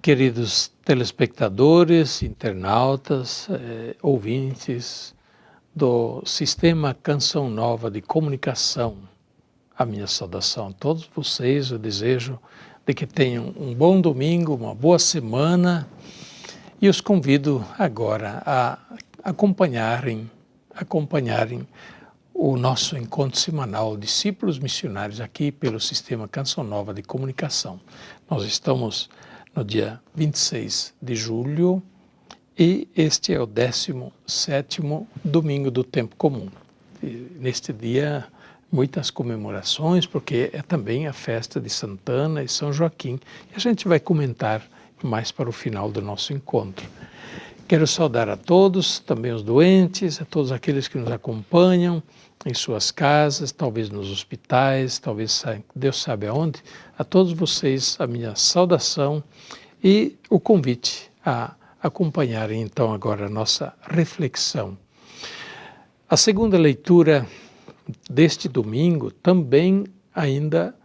Queridos telespectadores, internautas, ouvintes do Sistema Canção Nova de Comunicação, a minha saudação a todos vocês. Eu desejo de que tenham um bom domingo, uma boa semana, e os convido agora a acompanharem o nosso encontro semanal Discípulos Missionários aqui pelo Sistema Canção Nova de Comunicação. Nós estamos no dia 26 de julho e este é o 17º domingo do tempo comum. E neste dia, muitas comemorações, porque é também a festa de Santana e São Joaquim. E a gente vai comentar mais para o final do nosso encontro. Quero saudar a todos, também os doentes, a todos aqueles que nos acompanham em suas casas, talvez nos hospitais, talvez Deus sabe aonde. A todos vocês a minha saudação e o convite a acompanharem então agora a nossa reflexão. A segunda leitura deste domingo também ainda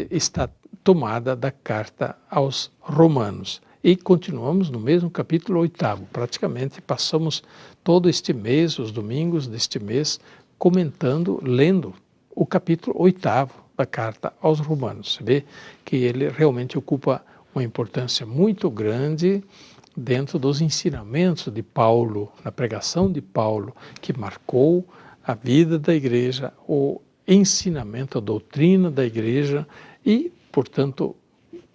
está tomada da carta aos Romanos. E continuamos no mesmo capítulo 8º. Praticamente passamos todo este mês, os domingos deste mês, comentando, lendo o capítulo 8º da carta aos Romanos. Você vê que ele realmente ocupa uma importância muito grande dentro dos ensinamentos de Paulo, na pregação de Paulo, que marcou a vida da igreja, o ensinamento, a doutrina da igreja e, portanto,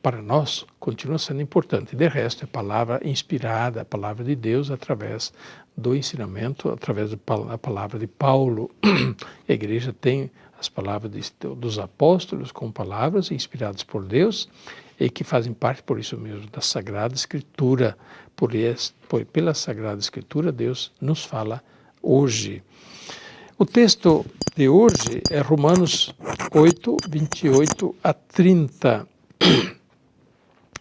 para nós continua sendo importante. De resto, é palavra inspirada, a palavra de Deus através do ensinamento, através da palavra de Paulo. A igreja tem as palavras dos apóstolos como palavras inspiradas por Deus e que fazem parte, por isso mesmo, da Sagrada Escritura. Pela Sagrada Escritura, Deus nos fala hoje. O texto de hoje é Romanos 8, 28 a 30.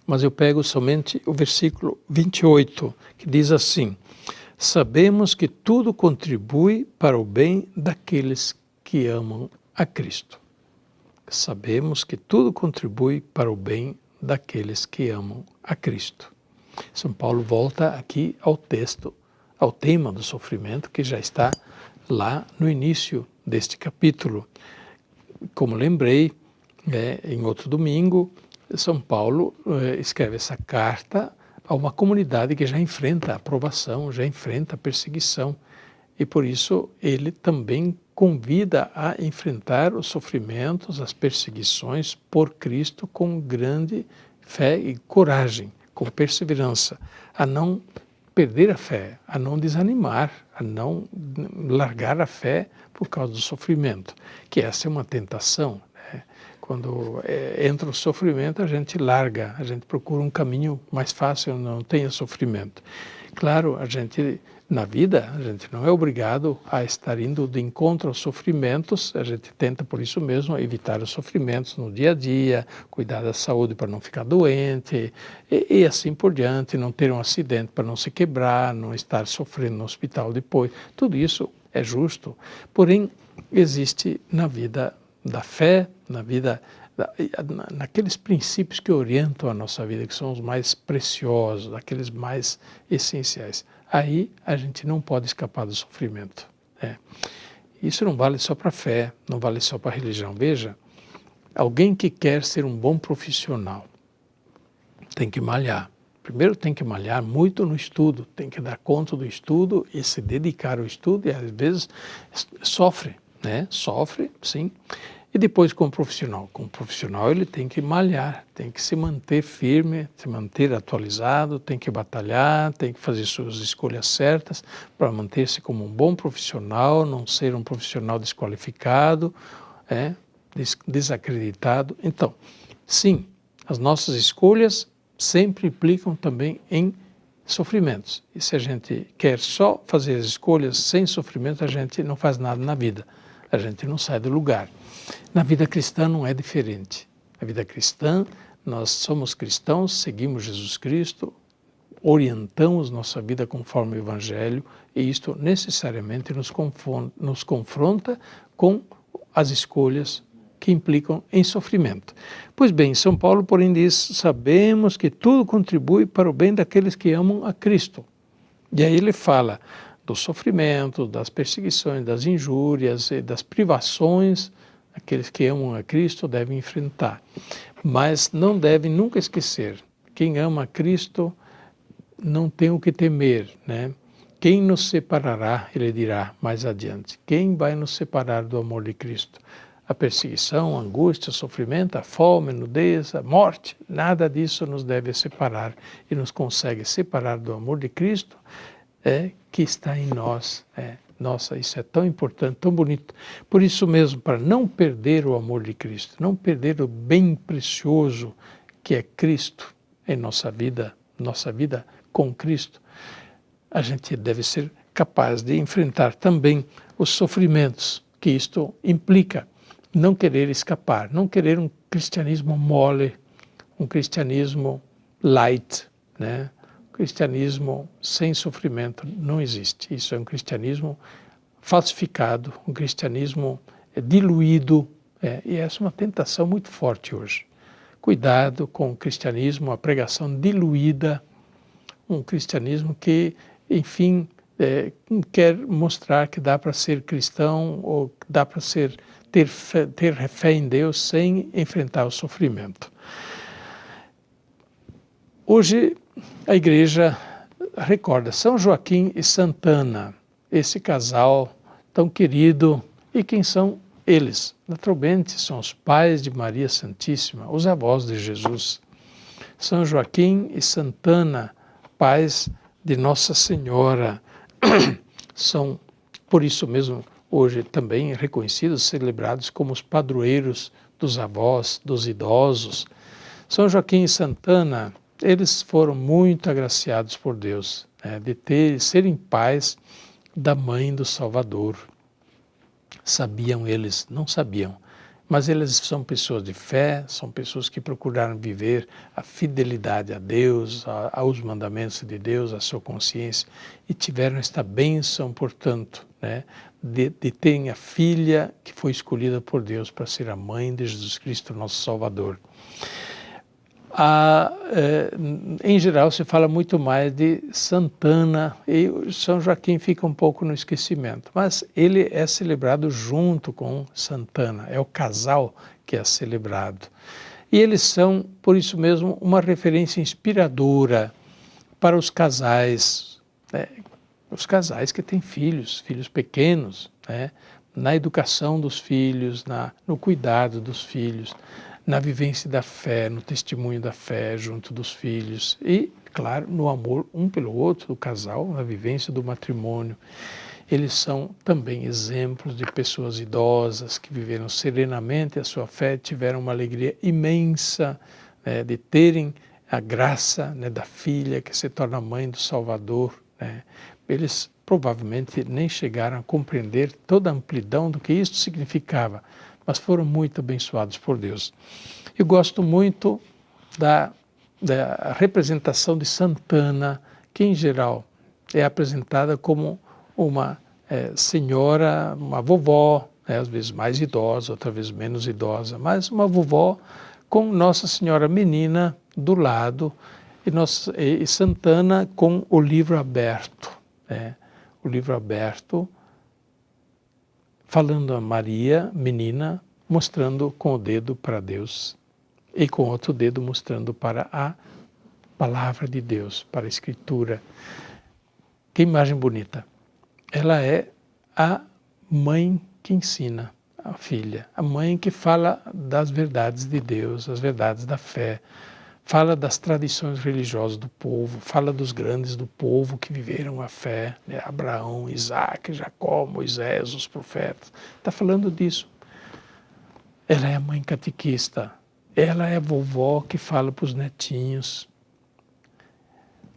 Mas eu pego somente o versículo 28, que diz assim: sabemos que tudo contribui para o bem daqueles que amam a Cristo. Sabemos que tudo contribui para o bem daqueles que amam a Cristo. São Paulo volta aqui ao texto, ao tema do sofrimento, que já está lá no início deste capítulo. Como lembrei, em outro domingo, São Paulo escreve essa carta a uma comunidade que já enfrenta a provação, já enfrenta a perseguição, e por isso ele também convida a enfrentar os sofrimentos, as perseguições por Cristo com grande fé e coragem, com perseverança, a não perder a fé, a não desanimar, a não largar a fé por causa do sofrimento, que essa é uma tentação. Quando entra o sofrimento, a gente larga, a gente procura um caminho mais fácil, não tenha sofrimento. Claro, na vida, a gente não é obrigado a estar indo de encontro aos sofrimentos, a gente tenta, por isso mesmo, evitar os sofrimentos no dia a dia, cuidar da saúde para não ficar doente, e assim por diante, não ter um acidente para não se quebrar, não estar sofrendo no hospital depois. Tudo isso é justo, porém, existe na vida da fé, naqueles princípios que orientam a nossa vida, que são os mais preciosos, aqueles mais essenciais. Aí a gente não pode escapar do sofrimento. Isso não vale só para a fé, não vale só para a religião. Veja, alguém que quer ser um bom profissional tem que malhar. Primeiro tem que malhar muito no estudo, tem que dar conta do estudo e se dedicar ao estudo, e às vezes sofre, Sofre, sim. E depois com o profissional ele tem que malhar, tem que se manter firme, se manter atualizado, tem que batalhar, tem que fazer suas escolhas certas para manter-se como um bom profissional, não ser um profissional desqualificado, desacreditado. Então, sim, as nossas escolhas sempre implicam também em sofrimentos. E se a gente quer só fazer as escolhas sem sofrimento, a gente não faz nada na vida, a gente não sai do lugar. Na vida cristã não é diferente. Na vida cristã, nós somos cristãos, seguimos Jesus Cristo, orientamos nossa vida conforme o Evangelho, e isto necessariamente nos confronta com as escolhas que implicam em sofrimento. Pois bem, São Paulo, porém, diz: sabemos que tudo contribui para o bem daqueles que amam a Cristo. E aí ele fala do sofrimento, das perseguições, das injúrias e das privações aqueles que amam a Cristo devem enfrentar. Mas não devem nunca esquecer: quem ama a Cristo não tem o que temer, né? Quem nos separará, ele dirá mais adiante, quem vai nos separar do amor de Cristo? A perseguição, a angústia, o sofrimento, a fome, a nudez, a morte, nada disso nos deve separar e nos consegue separar do amor de Cristo, que está em nós. Nossa, isso é tão importante, tão bonito. Por isso mesmo, para não perder o amor de Cristo, não perder o bem precioso que é Cristo em nossa vida com Cristo, a gente deve ser capaz de enfrentar também os sofrimentos que isto implica. Não querer escapar, não querer um cristianismo mole, um cristianismo light, né? Cristianismo sem sofrimento não existe. Isso é um cristianismo falsificado, um cristianismo diluído, e essa é uma tentação muito forte hoje. Cuidado com o cristianismo, a pregação diluída, um cristianismo que, enfim, quer mostrar que dá para ser cristão ou dá para ter fé em Deus sem enfrentar o sofrimento. Hoje a igreja recorda São Joaquim e Santana, esse casal tão querido. E quem são eles? Naturalmente são os pais de Maria Santíssima, os avós de Jesus. São Joaquim e Santana, pais de Nossa Senhora, são, por isso mesmo, hoje também reconhecidos, celebrados como os padroeiros dos avós, dos idosos. São Joaquim e Santana, eles foram muito agraciados por Deus, de serem pais da mãe do Salvador. Sabiam eles? Não sabiam. Mas eles são pessoas de fé, são pessoas que procuraram viver a fidelidade a Deus, aos mandamentos de Deus, à sua consciência, e tiveram esta bênção, portanto, de terem a filha que foi escolhida por Deus para ser a mãe de Jesus Cristo, nosso Salvador. Em geral, se fala muito mais de Santana, e São Joaquim fica um pouco no esquecimento, mas ele é celebrado junto com Santana, é o casal que é celebrado. E eles são, por isso mesmo, uma referência inspiradora para os casais que têm filhos pequenos, na educação dos filhos, no cuidado dos filhos, na vivência da fé, no testemunho da fé junto dos filhos e, claro, no amor um pelo outro do casal, na vivência do matrimônio. Eles são também exemplos de pessoas idosas que viveram serenamente a sua fé, tiveram uma alegria imensa de terem a graça da filha que se torna mãe do Salvador. Eles provavelmente nem chegaram a compreender toda a amplidão do que isso significava, mas foram muito abençoados por Deus. Eu gosto muito da representação de Santana, que em geral é apresentada como uma senhora, uma vovó, às vezes mais idosa, outras vezes menos idosa, mas uma vovó com Nossa Senhora Menina do lado e Santana com o livro aberto. O livro aberto, falando a Maria, menina, mostrando com o dedo para Deus e com outro dedo mostrando para a palavra de Deus, para a Escritura. Que imagem bonita! Ela é a mãe que ensina a filha, a mãe que fala das verdades de Deus, as verdades da fé, fala das tradições religiosas do povo, fala dos grandes do povo que viveram a fé, Abraão, Isaac, Jacó, Moisés, os profetas. Está falando disso. Ela é a mãe catequista, ela é a vovó que fala para os netinhos.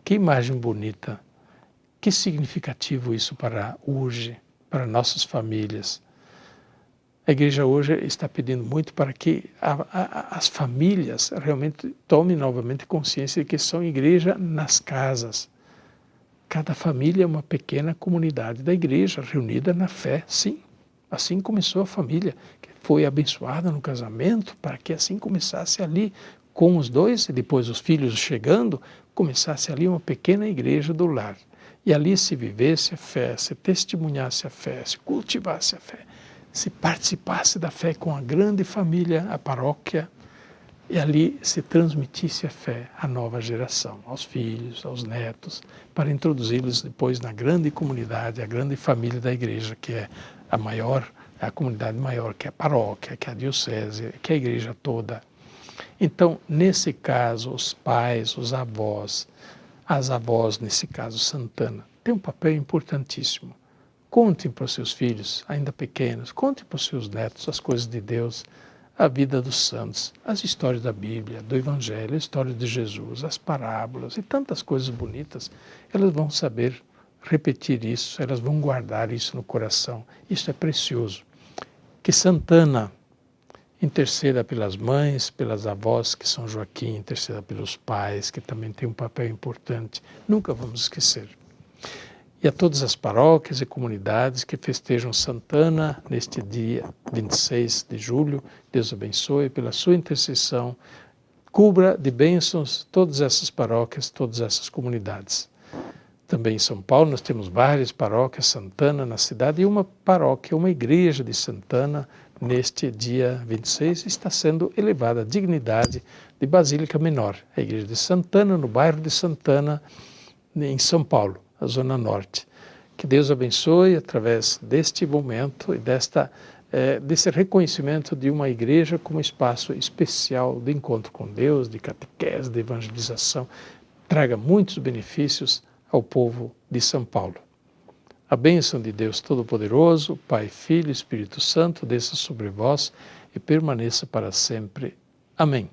Que imagem bonita, que significativo isso para hoje, para nossas famílias. A igreja hoje está pedindo muito para que as famílias realmente tomem novamente consciência de que são igreja nas casas. Cada família é uma pequena comunidade da igreja, reunida na fé, sim. Assim começou a família, que foi abençoada no casamento, para que assim começasse ali com os dois, e depois os filhos chegando, começasse ali uma pequena igreja do lar. E ali se vivesse a fé, se testemunhasse a fé, se cultivasse a fé, se participasse da fé com a grande família, a paróquia, e ali se transmitisse a fé à nova geração, aos filhos, aos netos, para introduzi-los depois na grande comunidade, a grande família da igreja, que é a maior, a comunidade maior, que é a paróquia, que é a diocese, que é a igreja toda. Então, nesse caso, os pais, os avós, as avós, nesse caso Santana, têm um papel importantíssimo. Contem para os seus filhos, ainda pequenos, contem para os seus netos as coisas de Deus, a vida dos santos, as histórias da Bíblia, do Evangelho, a história de Jesus, as parábolas e tantas coisas bonitas. Elas vão saber repetir isso, elas vão guardar isso no coração. Isso é precioso. Que Santana interceda pelas mães, pelas avós, que São Joaquim interceda pelos pais, que também tem um papel importante. Nunca vamos esquecer. E a todas as paróquias e comunidades que festejam Santana neste dia 26 de julho, Deus abençoe pela sua intercessão, cubra de bênçãos todas essas paróquias, todas essas comunidades. Também em São Paulo nós temos várias paróquias Santana na cidade e uma paróquia, uma igreja de Santana neste dia 26 está sendo elevada à dignidade de Basílica Menor, a igreja de Santana, no bairro de Santana, em São Paulo, a Zona Norte. Que Deus abençoe através deste momento e desse reconhecimento de uma igreja como espaço especial de encontro com Deus, de catequese, de evangelização, traga muitos benefícios ao povo de São Paulo. A bênção de Deus Todo-Poderoso, Pai, Filho e Espírito Santo, desça sobre vós e permaneça para sempre. Amém.